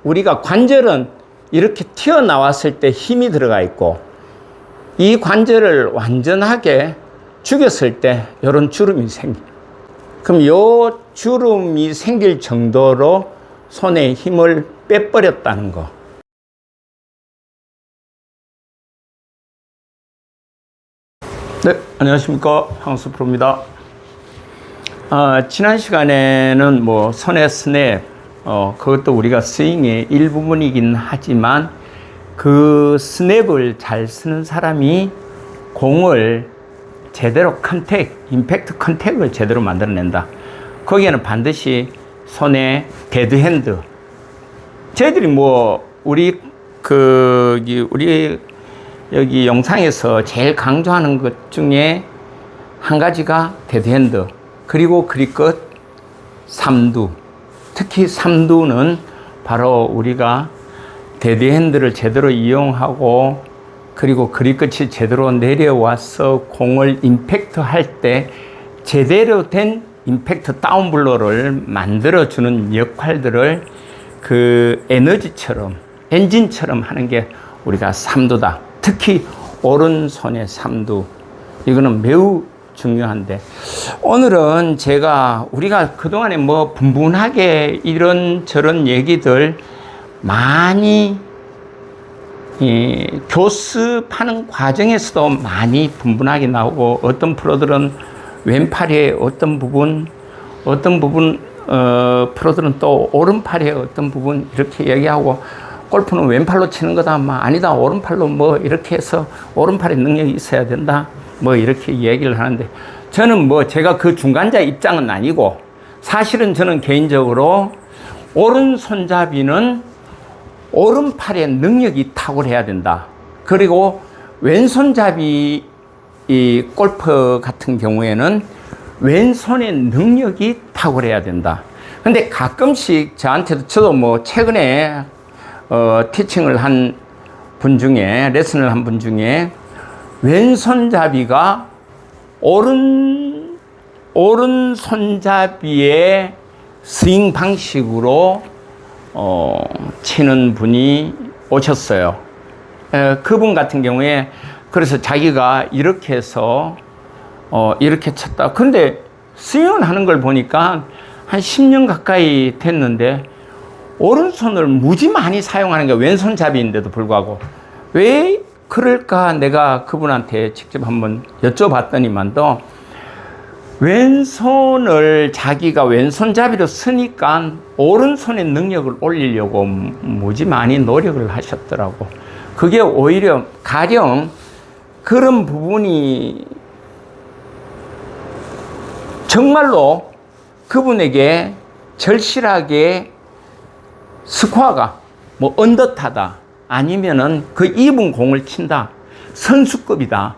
우리가 관절은 이렇게 튀어나왔을 때 힘이 들어가 있고, 이 관절을 완전하게 죽였을 때 이런 주름이 생겨요. 그럼 이 주름이 생길 정도로 손에 힘을 빼버렸다는 거. 네, 안녕하십니까. 황수 프로입니다. 지난 시간에는 뭐 손의 스냅, 그것도 우리가 스윙의 일부분이긴 하지만 그 스냅을 잘 쓰는 사람이 공을 제대로 임팩트 컨택을 제대로 만들어낸다. 거기에는 반드시 손에 데드핸드. 저희들이 뭐 우리 여기 영상에서 제일 강조하는 것 중에 한 가지가 데드핸드, 그리고 그립끝, 삼두. 특히 삼두는 바로 우리가 데드핸드를 제대로 이용하고, 그리고 그립끝이 제대로 내려와서 공을 임팩트 할 때 제대로 된 임팩트 다운블로를 만들어주는 역할들을 그 에너지처럼, 엔진처럼 하는 게 우리가 삼두다. 특히 오른손의 삼두. 이거는 매우 중요한데, 오늘은 우리가 그동안에 뭐 분분하게 이런저런 얘기들 많이 교습하는 과정에서도 많이 분분하게 나오고, 어떤 프로들은 왼팔의 어떤 부분 프로들은 또 오른팔의 어떤 부분 이렇게 얘기하고, 골프는 왼팔로 치는 거다, 아니다, 오른팔로 뭐 이렇게 해서 오른팔에 능력이 있어야 된다, 뭐 이렇게 얘기를 하는데, 저는 뭐 제가 그 중간자 입장은 아니고, 사실은 저는 개인적으로 오른손잡이는 오른팔의 능력이 탁월해야 된다. 그리고 왼손잡이 이 골프 같은 경우에는 왼손의 능력이 탁월해야 된다. 근데 가끔씩 저도 뭐 최근에 티칭을 한 분 중에, 레슨을 한 분 중에 왼손잡이가 오른손잡이의 스윙 방식으로 치는 분이 오셨어요. 그분 같은 경우에 그래서 자기가 이렇게 해서 이렇게 쳤다. 근데 스윙을 하는 걸 보니까 한 10년 가까이 됐는데 오른손을 무지 많이 사용하는 게 왼손잡이인데도 불구하고 왜 그럴까, 내가 그분한테 직접 한번 여쭤봤더니만도 왼손을 자기가 왼손잡이로 쓰니까 오른손의 능력을 올리려고 무지 많이 노력을 하셨더라고. 그게 오히려 가령 그런 부분이 정말로 그분에게 절실하게 스코어가 뭐 언더타다, 아니면은 그 입은 공을 친다, 선수급이다,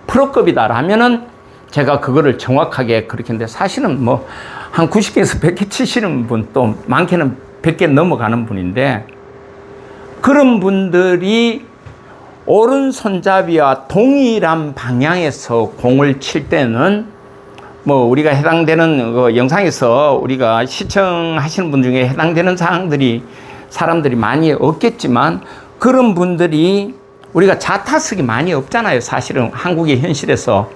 프로급이다 라면은 제가 그거를 정확하게 그렇게 했는데, 사실은 뭐 한 90개에서 100개 치시는 분, 또 많게는 100개 넘어가는 분인데, 그런 분들이 오른손잡이와 동일한 방향에서 공을 칠 때는 뭐 우리가 해당되는 그 영상에서 우리가 시청하시는 분 중에 해당되는 사람들이 많이 없겠지만, 그런 분들이 우리가 자타석이 많이 없잖아요. 사실은 한국의 현실에서.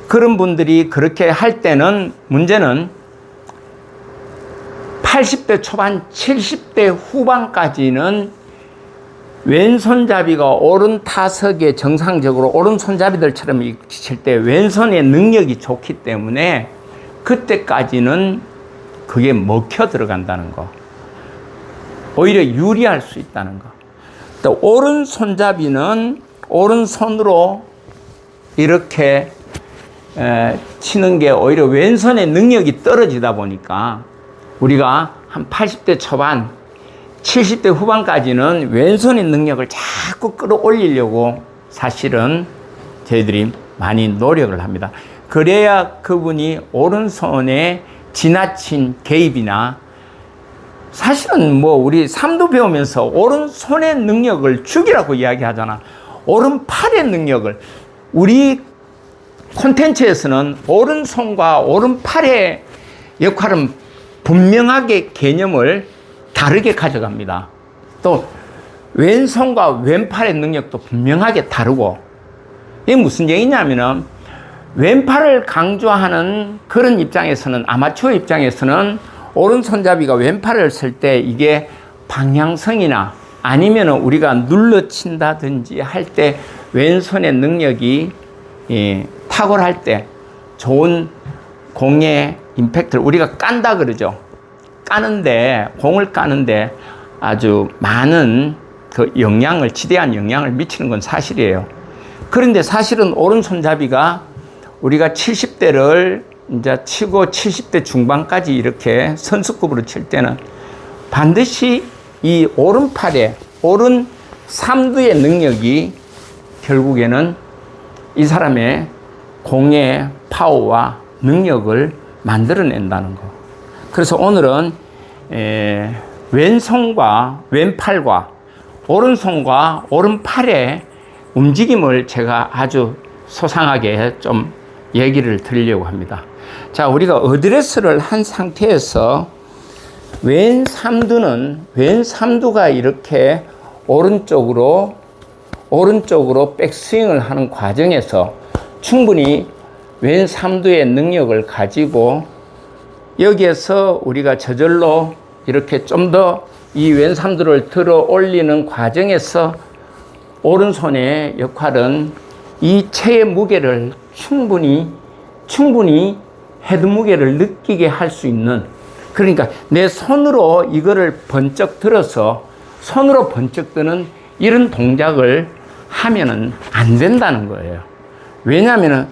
그런 분들이 그렇게 할 때는 문제는 80대 초반, 70대 후반까지는 왼손잡이가 오른 타석에 정상적으로 오른손잡이들처럼 칠 때 왼손의 능력이 좋기 때문에 그때까지는 그게 먹혀 들어간다는 거. 오히려 유리할 수 있다는 거. 또 오른손잡이는 오른손으로 이렇게 치는 게 오히려 왼손의 능력이 떨어지다 보니까 우리가 한 80대 초반, 70대 후반까지는 왼손의 능력을 자꾸 끌어올리려고 사실은 저희들이 많이 노력을 합니다. 그래야 그분이 오른손에 지나친 개입이나, 사실은 뭐 우리 삼두 배우면서 오른손의 능력을 죽이라고 이야기하잖아. 오른팔의 능력을, 우리 콘텐츠에서는 오른손과 오른팔의 역할은 분명하게 개념을 다르게 가져갑니다. 또 왼손과 왼팔의 능력도 분명하게 다르고, 이게 무슨 얘기냐면은 왼팔을 강조하는 그런 입장에서는, 아마추어 입장에서는 오른손잡이가 왼팔을 쓸 때 이게 방향성이나 아니면은 우리가 눌러친다든지 할 때 왼손의 능력이 탁월할 때 좋은 공의 임팩트를 우리가 깐다 그러죠. 까는데, 공을 까는데 아주 많은 그 영향을, 지대한 영향을 미치는 건 사실이에요. 그런데 사실은 오른손잡이가 우리가 70대를 이제 치고 70대 중반까지 이렇게 선수급으로 칠 때는 반드시 이 오른팔에, 오른 삼두의 능력이 결국에는 이 사람의 공의 파워와 능력을 만들어낸다는 거. 그래서 오늘은 왼손과 왼팔과 오른손과 오른팔의 움직임을 제가 아주 소상하게 좀 얘기를 드리려고 합니다. 자, 우리가 어드레스를 한 상태에서 왼 삼두가 이렇게 오른쪽으로 백스윙을 하는 과정에서 충분히 왼 삼두의 능력을 가지고 여기에서 우리가 저절로 이렇게 좀 더 이 왼 삼두를 들어 올리는 과정에서 오른손의 역할은 이 체의 무게를 충분히 헤드 무게를 느끼게 할 수 있는, 그러니까 내 손으로 이거를 번쩍 들어서 손으로 번쩍 드는 이런 동작을 하면은 안 된다는 거예요. 왜냐하면은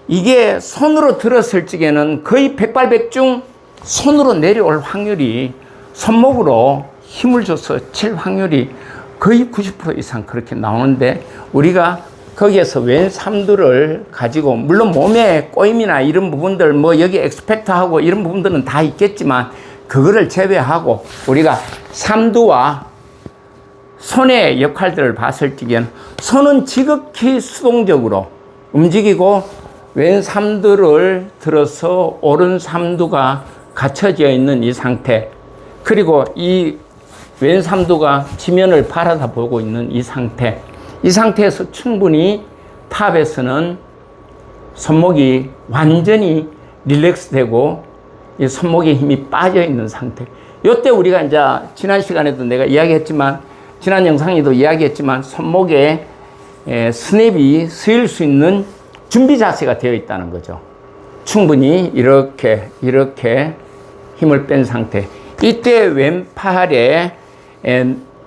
이게 손으로 들었을 적에는 거의 백발백중 손으로 내려올 확률이, 손목으로 힘을 줘서 칠 확률이 거의 90% 이상 그렇게 나오는데, 우리가 거기에서 왼 삼두를 가지고, 물론 몸에 꼬임이나 이런 부분들, 뭐 여기 엑스펙트하고 이런 부분들은 다 있겠지만 그거를 제외하고 우리가 삼두와 손의 역할들을 봤을 적에는 손은 지극히 수동적으로 움직이고 왼 삼두를 들어서 오른 삼두가 갖춰져 있는 이 상태, 그리고 이 왼 삼두가 지면을 바라다 보고 있는 이 상태, 이 상태에서 충분히 탑에서는 손목이 완전히 릴렉스 되고 이 손목에 힘이 빠져 있는 상태. 이때 우리가 이제 지난 시간에도 내가 이야기했지만, 지난 영상에도 이야기했지만, 손목에 스냅이 쓰일 수 있는 준비 자세가 되어 있다는 거죠. 충분히 이렇게 힘을 뺀 상태. 이때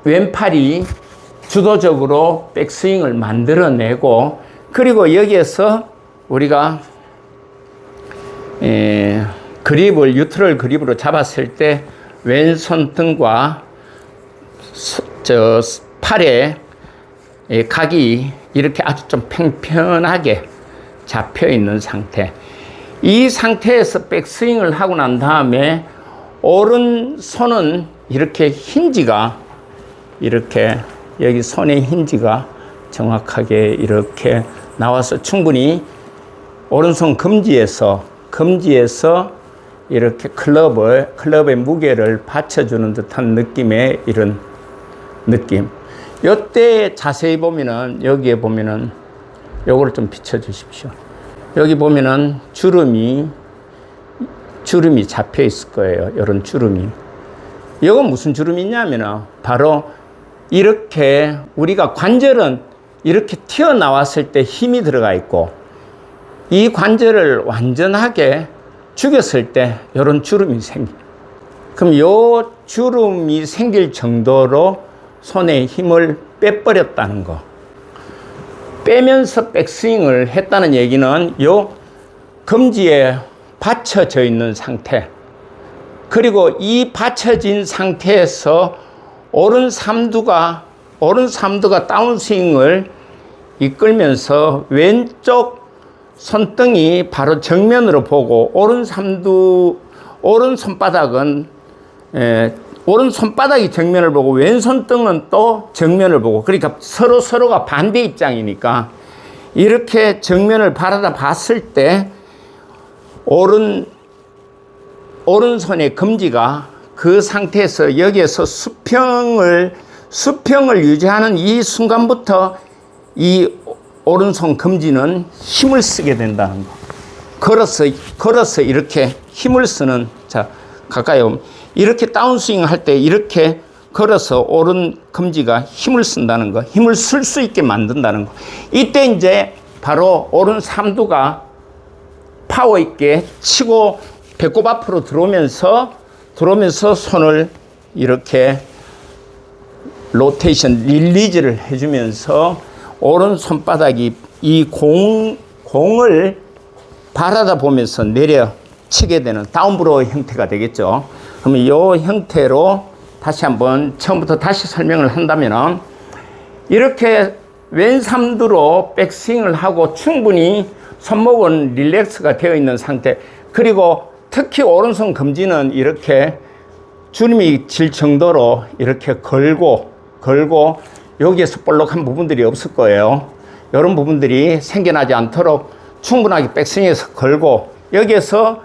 왼팔이 주도적으로 백스윙을 만들어내고, 그리고 여기에서 우리가 그립을, 뉴트럴 그립으로 잡았을 때 왼손 등과 팔의 각이 이렇게 아주 좀 평평하게 잡혀 있는 상태. 이 상태에서 백스윙을 하고 난 다음에 오른손은 이렇게 힌지가, 이렇게 여기 손의 힌지가 정확하게 이렇게 나와서 충분히 오른손 검지에서 이렇게 클럽의 무게를 받쳐주는 듯한 느낌의 이런 느낌. 이때 자세히 보면은, 여기에 보면은 요거를 좀 비춰주십시오. 여기 보면은 주름이 잡혀 있을 거예요. 이런 주름이. 이건 무슨 주름이냐면은 바로 이렇게 우리가 관절은 이렇게 튀어나왔을 때 힘이 들어가 있고, 이 관절을 완전하게 죽였을 때 이런 주름이 생깁니다. 그럼 요 주름이 생길 정도로 손에 힘을 빼버렸다는 거. 빼면서 백스윙을 했다는 얘기는 요 검지에 받쳐져 있는 상태, 그리고 이 받쳐진 상태에서 오른 삼두가 다운스윙을 이끌면서 왼쪽 손등이 바로 정면으로 보고, 오른 손바닥이 정면을 보고 왼손등은 또 정면을 보고, 그러니까 서로가 반대 입장이니까 이렇게 정면을 바라다 봤을 때 오른손의 검지가 그 상태에서 여기에서 수평을 유지하는 이 순간부터 이 오른손 검지는 힘을 쓰게 된다는 거. 걸어서 이렇게 힘을 쓰는, 자, 가까이 오면 이렇게 다운스윙 할 때 이렇게 걸어서 오른 검지가 힘을 쓴다는 거, 힘을 쓸 수 있게 만든다는 거. 이때 이제 바로 오른 삼두가 파워 있게 치고 배꼽 앞으로 들어오면서 손을 이렇게 로테이션, 릴리즈를 해주면서 오른 손바닥이 이 공을 바라다 보면서 내려치게 되는 다운브로 형태가 되겠죠. 그러면 이 형태로 다시 한번 처음부터 다시 설명을 한다면, 이렇게 왼 삼두로 백스윙을 하고 충분히 손목은 릴렉스가 되어 있는 상태, 그리고 특히 오른손 검지는 이렇게 주름이 질 정도로 이렇게 걸고 여기에서 볼록한 부분들이 없을 거예요. 이런 부분들이 생겨나지 않도록 충분하게 백스윙에서 걸고, 여기에서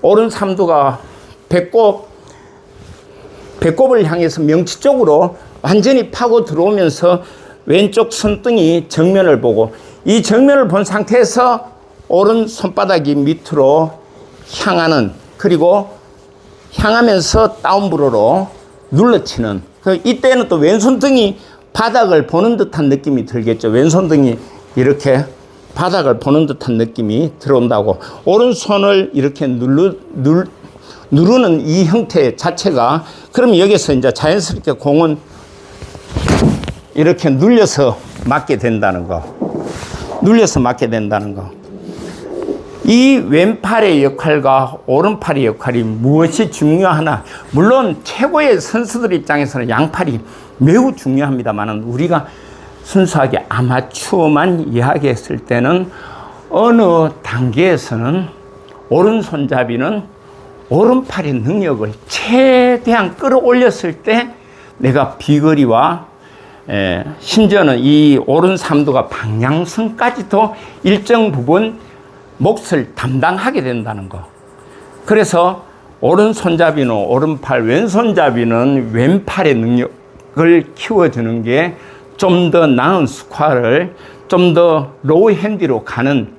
오른 삼두가 배꼽을 향해서 명치 쪽으로 완전히 파고 들어오면서 왼쪽 손등이 정면을 보고, 이 정면을 본 상태에서 오른 손바닥이 밑으로 향하는, 그리고 향하면서 다운브로로 눌러치는, 이때는 또 왼손등이 바닥을 보는 듯한 느낌이 들겠죠. 왼손등이 이렇게 바닥을 보는 듯한 느낌이 들어온다고. 오른손을 이렇게 누르는 이 형태 자체가, 그럼 여기서 이제 자연스럽게 공은 이렇게 눌려서 맞게 된다는 거. 이 왼팔의 역할과 오른팔의 역할이 무엇이 중요하나, 물론 최고의 선수들 입장에서는 양팔이 매우 중요합니다만, 우리가 순수하게 아마추어만 이야기했을 때는 어느 단계에서는 오른손잡이는 오른팔의 능력을 최대한 끌어올렸을 때 내가 비거리와 심지어는 이 오른 삼두가 방향성까지도 일정 부분 몫을 담당하게 된다는 거. 그래서 오른손잡이는 오른팔, 왼손잡이는 왼팔의 능력을 키워주는 게 좀 더 나은 스쿼트를 좀 더 로우 핸디로 가는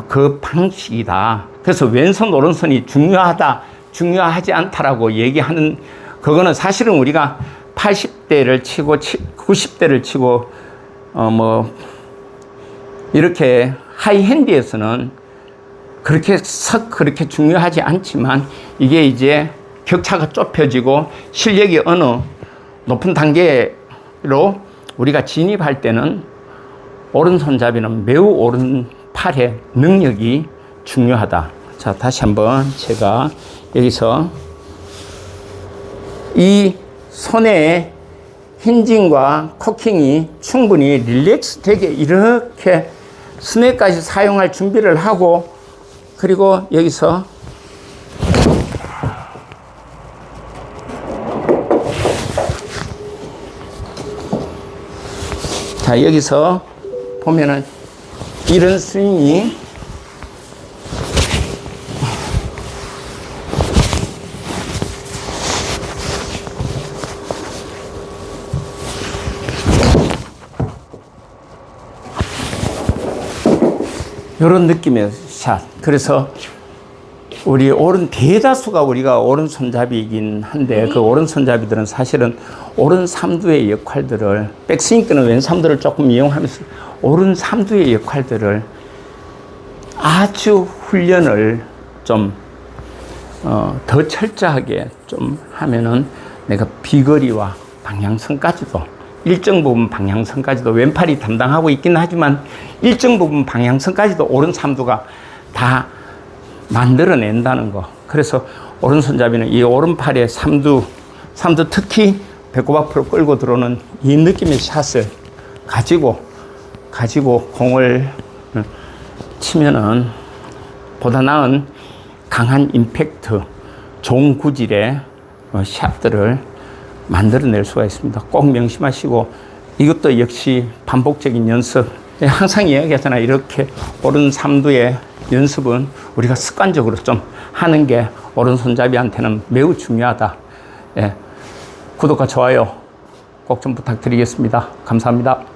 그 방식이다. 그래서 왼손 오른손이 중요하지 않다라고 얘기하는, 그거는 사실은 우리가 80대를 치고 90대를 치고 이렇게 하이핸디에서는 그렇게 중요하지 않지만, 이게 이제 격차가 좁혀지고 실력이 어느 높은 단계로 우리가 진입할 때는 오른손잡이는 매우 오른팔의 능력이 중요하다. 자, 다시 한번 제가 여기서 이 손의 힌징과 코킹이 충분히 릴렉스 되게 이렇게 스냅까지 사용할 준비를 하고, 그리고 여기서 자, 여기서 보면은 이런 스윙이 이런 느낌의 샷. 그래서 우리 대다수가 우리가 오른손잡이이긴 한데, 그 오른손잡이들은 사실은 오른 삼두의 역할들을, 백스윙 때는 왼 삼두를 조금 이용하면서 오른 삼두의 역할들을 아주 훈련을 좀 더 철저하게 좀 하면은 내가 비거리와 방향성까지도, 일정 부분 방향성까지도 왼팔이 담당하고 있긴 하지만 일정 부분 방향성까지도 오른 삼두가 다 만들어낸다는 거. 그래서 오른손잡이는 이 오른팔의 삼두 특히 배꼽 앞으로 끌고 들어오는 이 느낌의 샷을 가지고 공을 치면은 보다 나은 강한 임팩트, 좋은 구질의 샷들을 만들어낼 수가 있습니다. 꼭 명심하시고, 이것도 역시 반복적인 연습. 항상 이야기하잖아요. 이렇게 오른 삼두의 연습은 우리가 습관적으로 좀 하는 게 오른손잡이한테는 매우 중요하다. 예. 구독과 좋아요 꼭 좀 부탁드리겠습니다. 감사합니다.